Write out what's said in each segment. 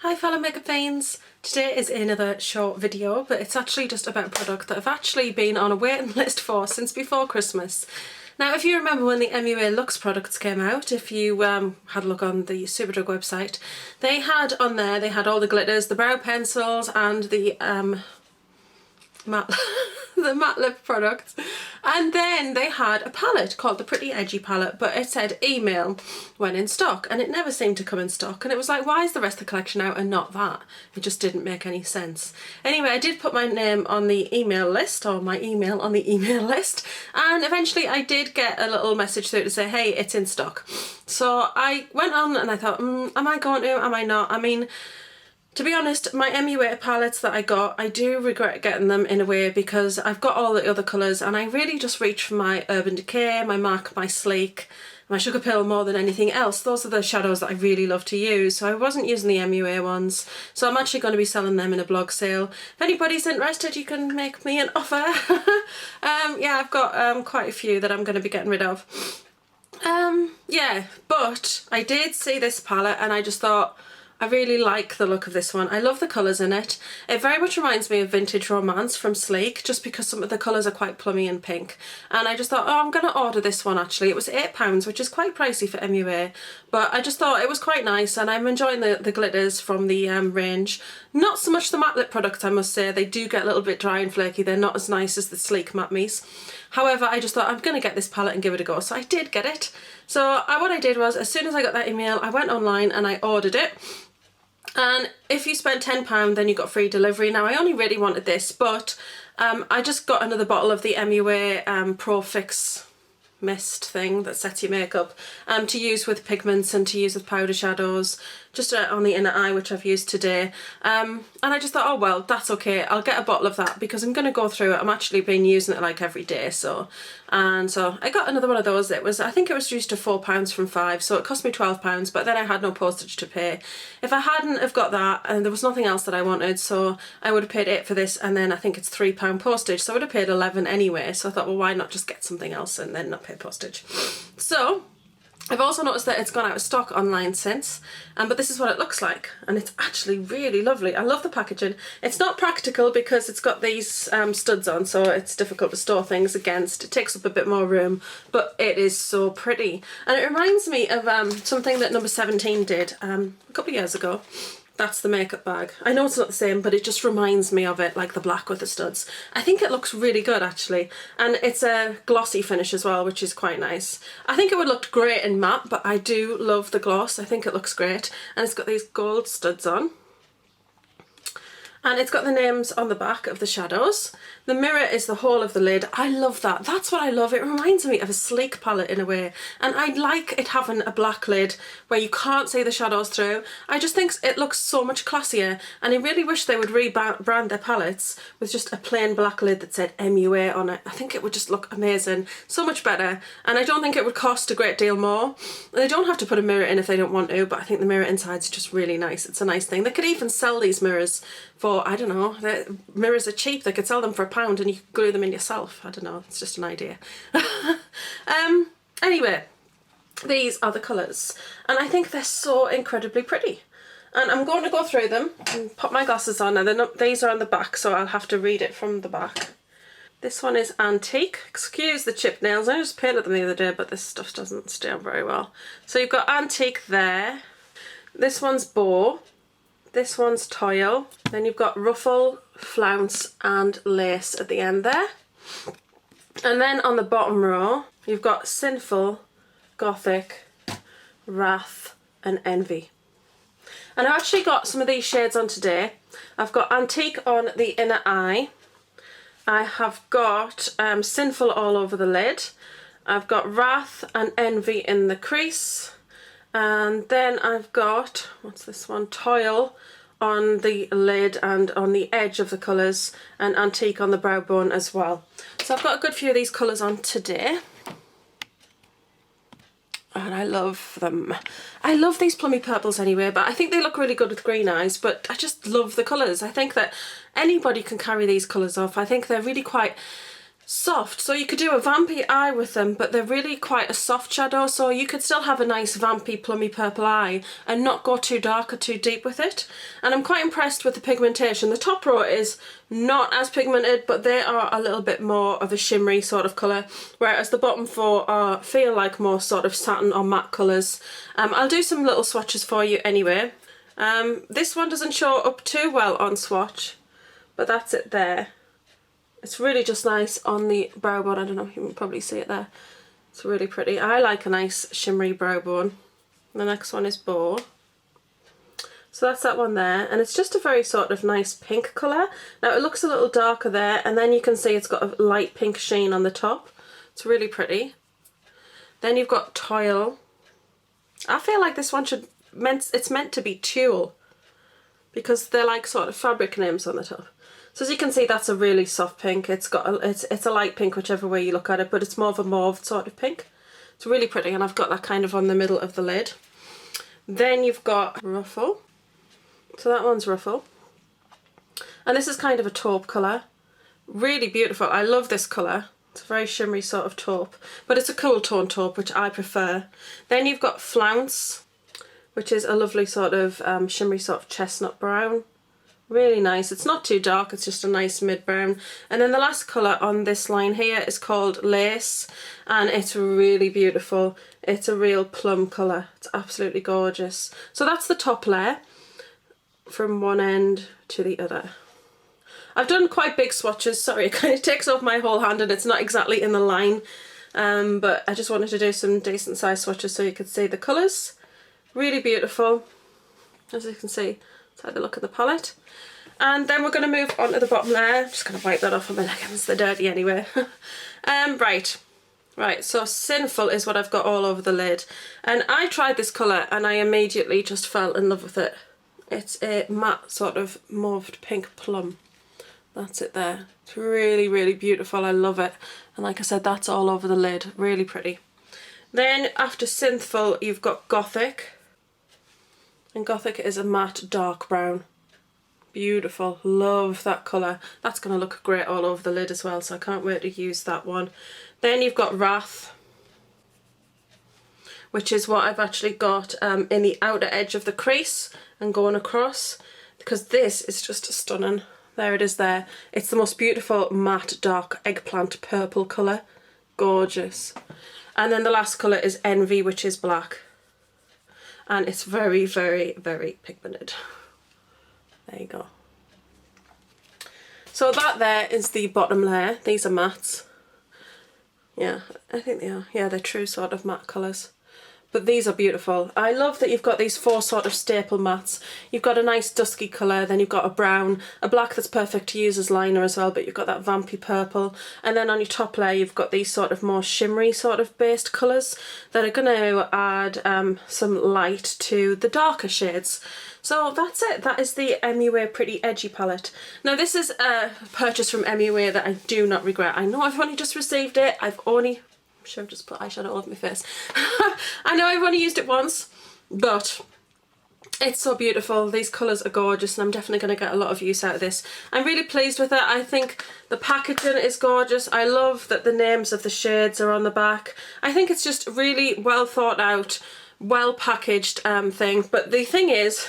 Hi fellow makeup fiends! Today is another short video, but it's actually just about a product that I've actually been on a waiting list for since before Christmas. Now if you remember when the MUA Luxe products came out, if you had a look on the Superdrug website, they had on there, they had all the glitters, the brow pencils and the matte the matte lip products, and then they had a palette called the Pretty Edgy Palette, but it said email when in stock and it never seemed to come in stock, and it was like, why is the rest of the collection out and not that? It just didn't make any sense. Anyway, I did put my name on the email list, or my email on the email list, and eventually I did get a little message through to say, hey, it's in stock. So I went on and I thought, am I going to, am I not? I mean, to be honest, my MUA palettes that I got, I do regret getting them in a way, because I've got all the other colours and I really just reach for my Urban Decay, my MAC, my Sleek, my Sugar Pill more than anything else. Those are the shadows that I really love to use, so I wasn't using the MUA ones. So I'm actually going to be selling them in a blog sale. If anybody's interested, you can make me an offer. Yeah, I've got quite a few that I'm going to be getting rid of. Yeah, but I did see this palette and I just thought, I really like the look of this one. I love the colours in it. It very much reminds me of Vintage Romance from Sleek, just because some of the colours are quite plummy and pink. And I just thought, oh, I'm going to order this one actually. It was £8, which is quite pricey for MUA, but I just thought it was quite nice, and I'm enjoying the glitters from the range. Not so much the matte lip products, I must say. They do get a little bit dry and flaky. They're not as nice as the Sleek Matte Mies. However, I just thought I'm going to get this palette and give it a go, so I did get it. So what I did was, as soon as I got that email, I went online and I ordered it. And if you spent £10, then you got free delivery. Now I only really wanted this, but I just got another bottle of the MUA Pro Fix mist thing that sets your makeup, to use with pigments and to use with powder shadows, just on the inner eye, which I've used today. And I just thought, oh well, that's okay, I'll get a bottle of that because I'm going to go through it. I'm actually been using it like every day, so I got another one of those. It was, I think it was reduced to £4 from £5, so it cost me £12, but then I had no postage to pay. If I hadn't have got that, and there was nothing else that I wanted, so I would have paid £8 for this, and then I think it's £3 postage, so I would have paid £11 anyway. So I thought, well, why not just get something else and then not pay postage? So I've also noticed that it's gone out of stock online since, but this is what it looks like, and it's actually really lovely. I love the packaging. It's not practical because it's got these studs on, so it's difficult to store things against. It takes up a bit more room, but it is so pretty. And it reminds me of something that number 17 did a couple of years ago. That's the makeup bag. I know it's not the same, but it just reminds me of it, like the black with the studs. I think it looks really good actually, and it's a glossy finish as well, which is quite nice. I think it would look great in matte, but I do love the gloss. I think it looks great, and it's got these gold studs on. And it's got the names on the back of the shadows. The mirror is the whole of the lid. I love that. That's what I love. It reminds me of a Sleek palette in a way. And I like it having a black lid where you can't see the shadows through. I just think it looks so much classier. And I really wish they would rebrand their palettes with just a plain black lid that said MUA on it. I think it would just look amazing. So much better. And I don't think it would cost a great deal more. They don't have to put a mirror in if they don't want to, but I think the mirror inside is just really nice. It's a nice thing. They could even sell these mirrors for, I don't know, the mirrors are cheap. They could sell them for £1 and you could glue them in yourself. I don't know, it's just an idea. Anyway, these are the colours, and I think they're so incredibly pretty. And I'm going to go through them and put my glasses on. Now these are on the back, so I'll have to read it from the back. This one is Antique. Excuse the chipped nails, I just painted them the other day, but this stuff doesn't stay on very well. So you've got Antique there. This one's Bow. This one's Toil. Then you've got Ruffle, Flounce and Lace at the end there. And then on the bottom row you've got Sinful, Gothic, Wrath and Envy. And I've actually got some of these shades on today. I've got Antique on the inner eye. I have got Sinful all over the lid. I've got Wrath and Envy in the crease. And then I've got, what's this one, Toil on the lid and on the edge of the colours, and Antique on the brow bone as well. So I've got a good few of these colours on today, and I love them. I love these plummy purples anyway, but I think they look really good with green eyes, but I just love the colours. I think that anybody can carry these colours off. I think they're really quite soft, so you could do a vampy eye with them, but they're really quite a soft shadow, so you could still have a nice vampy plummy purple eye and not go too dark or too deep with it. And I'm quite impressed with the pigmentation. The top row is not as pigmented, but they are a little bit more of a shimmery sort of colour, whereas the bottom four feel like more sort of satin or matte colours. I'll do some little swatches for you anyway. This one doesn't show up too well on swatch, but that's it there. It's really just nice on the brow bone. I don't know if you can probably see it there. It's really pretty. I like a nice shimmery brow bone. The next one is Bow. So that's that one there, and it's just a very sort of nice pink colour. Now it looks a little darker there, and then you can see it's got a light pink sheen on the top. It's really pretty. Then you've got Toil. I feel like this one it's meant to be tulle, because they're like sort of fabric names on the top. So as you can see, that's a really soft pink. It's a light pink whichever way you look at it, but it's more of a mauve sort of pink. It's really pretty, and I've got that kind of on the middle of the lid. Then you've got Ruffle. So that one's Ruffle. And this is kind of a taupe colour. Really beautiful. I love this colour. It's a very shimmery sort of taupe, but it's a cool tone taupe, which I prefer. Then you've got Flounce, which is a lovely sort of shimmery sort of chestnut brown. Really nice. It's not too dark, it's just a nice mid-brown. And then the last colour on this line here is called Lace, and it's really beautiful. It's a real plum colour. It's absolutely gorgeous. So that's the top layer from one end to the other. I've done quite big swatches, sorry, it kind of takes off my whole hand and it's not exactly in the line, but I just wanted to do some decent sized swatches so you could see the colours. Really beautiful, as you can see. Let's have a look at the palette. And then we're going to move on to the bottom layer. I'm just going to wipe that off on my leggings, they're dirty anyway. Right, so Sinful is what I've got all over the lid. And I tried this colour and I immediately just fell in love with it. It's a matte sort of mauved pink plum. That's it there. It's really, really beautiful, I love it. And like I said, that's all over the lid, really pretty. Then after Sinful, you've got Gothic. And Gothic is a matte dark brown. Beautiful, love that colour. That's going to look great all over the lid as well, so I can't wait to use that one. Then you've got Wrath, which is what I've actually got in the outer edge of the crease and going across, because this is just stunning. There it is there. It's the most beautiful matte dark eggplant purple colour. Gorgeous. And then the last colour is Envy, which is black. And it's very, very, very pigmented. There you go. So that there is the bottom layer. These are mattes. Yeah, I think they are. Yeah, they're true sort of matte colours. But these are beautiful. I love that you've got these four sort of staple mattes. You've got a nice dusky colour, then you've got a brown, a black that's perfect to use as liner as well, but you've got that vampy purple. And then on your top layer you've got these sort of more shimmery sort of based colours that are going to add some light to the darker shades. So that's it. That is the MUA Pretty Edgy Palette. Now this is a purchase from MUA that I do not regret. I know I've only just received it. I've just put eyeshadow all over my face. I know I've only used it once, but it's so beautiful. These colours are gorgeous and I'm definitely going to get a lot of use out of this. I'm really pleased with it. I think the packaging is gorgeous. I love that the names of the shades are on the back. I think it's just really well thought out, well packaged thing. But the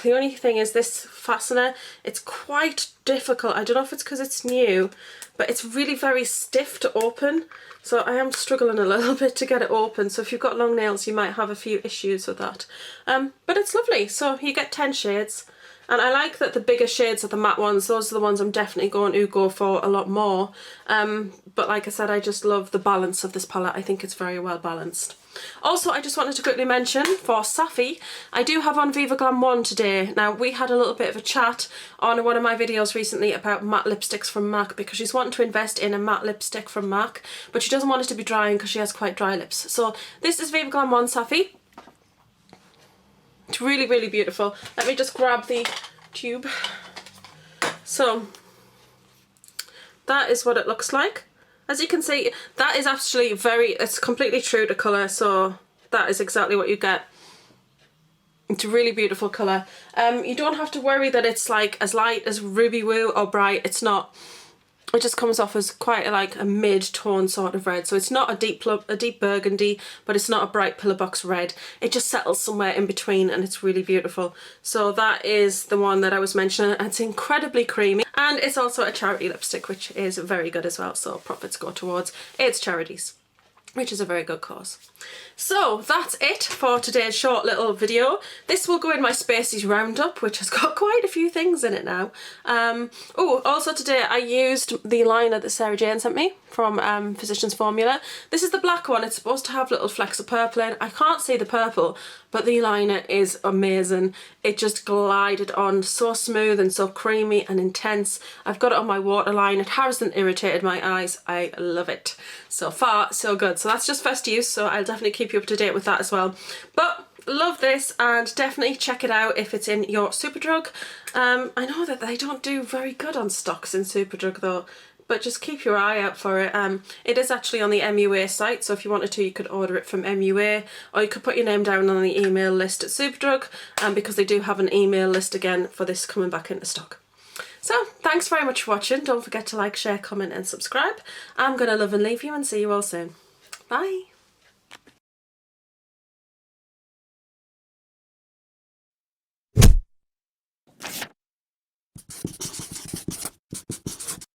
only thing is this fastener, it's quite difficult. I don't know if it's because it's new, but it's really very stiff to open. So I am struggling a little bit to get it open, so if you've got long nails you might have a few issues with that. But it's lovely, so you get 10 shades. And I like that the bigger shades are the matte ones. Those are the ones I'm definitely going to go for a lot more. But like I said, I just love the balance of this palette. I think it's very well balanced. Also, I just wanted to quickly mention for Safi, I do have on Viva Glam 1 today. Now, we had a little bit of a chat on one of my videos recently about matte lipsticks from MAC, because she's wanting to invest in a matte lipstick from MAC, but she doesn't want it to be drying because she has quite dry lips. So this is Viva Glam 1 Safi. It's really, really beautiful. Let me just grab the tube. So that is what it looks like. As you can see, that is actually it's completely true to colour, so that is exactly what you get. It's a really beautiful colour. You don't have to worry that it's like as light as Ruby Woo or bright. It's not. it just comes off as quite a mid-tone sort of red. So it's not a deep burgundy, but it's not a bright pillar box red. It just settles somewhere in between and it's really beautiful. So that is the one that I was mentioning. It's incredibly creamy and it's also a charity lipstick, which is very good as well. So profits go towards AIDS charities, which is a very good cause. So that's it for today's short little video. This will go in my Spaces roundup, which has got quite a few things in it now. Oh, also today I used the liner that Sarah Jane sent me from Physicians Formula. This is the black one. It's supposed to have little flecks of purple in. I can't see the purple, but the liner is amazing. It just glided on so smooth and so creamy and intense. I've got it on my waterline. It hasn't irritated my eyes. I love it. So far, so good. So that's just first use, so I'll definitely keep you up to date with that as well. But love this, and definitely check it out if it's in your Superdrug. I know that they don't do very good on stocks in Superdrug though, but just keep your eye out for it. It is actually on the MUA site, so if you wanted to, you could order it from MUA, or you could put your name down on the email list at Superdrug, because they do have an email list again for this coming back into stock. So thanks very much for watching. Don't forget to like, share, comment and subscribe. I'm gonna love and leave you and see you all soon. Bye.